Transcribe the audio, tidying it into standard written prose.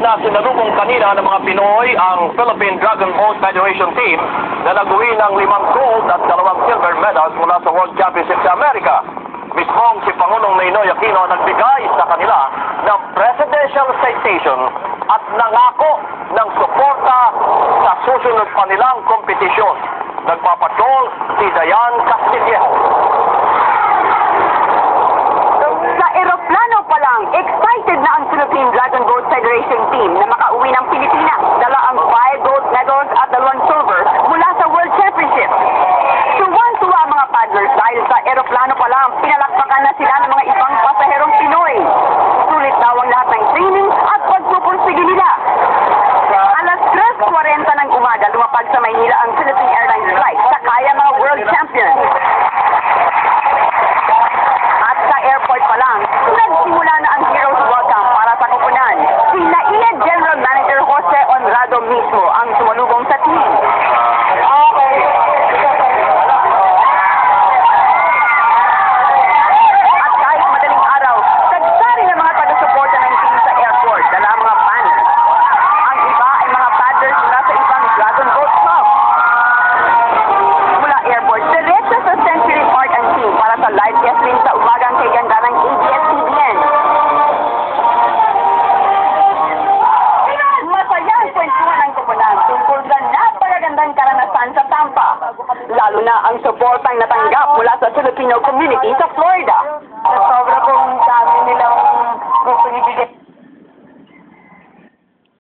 na sinalubong kanina ng mga Pinoy ang Philippine Dragon Boat Federation team na nag-uwi ng 5 gold at 2 silver medals mula sa World Championship sa Amerika. Mismong si Pangulong Noynoy Aquino nagbigay sa kanila ng Presidential Citation at nangako ng suporta sa susunod pa nilang kompetisyon. Nagpapatrol si Dayan Castillejo. Sa eroplano pa lang, excited na ang Philippine Dragon Boat Federation team na makauwi ng Pilipinas. Dala ang 5 gold medals at 2 silver mula sa World Championship. Tuwan-tuwa ang mga paddlers dahil sa eroplano pa lang, pinalakpakan na sila ng mga ibang pasaherong Pinoy. Sulit daw ang lahat ng training at pagpupursige nila. Alas 3:40 ng umaga, lumapag sa Maynila ang Philippine Airlines flight sa kaya mga world champions. At sa airport pa lang, nagsimula na ang hero's welcome para sa koponan. Si NAIA General Manager Jose Honrado mismo ang sumalubong sa team. At kahit madaling araw, nagsari ng mga taga-suporta ng team sa airport, dala ang mga banners. Ang iba ay mga paddlers mula sa ibang Dragon Boat Club. Mula airport, diretso sa Century Park ang team para sa live guesting sa umagang kay ganda ng ABS-CBN. Masaya ang kwentuhan ng koponan tungkol sa napakagandang karanasan sa Tampa. Lalo na ang suportang natanggap mula sa Filipino community sa Florida. Sobra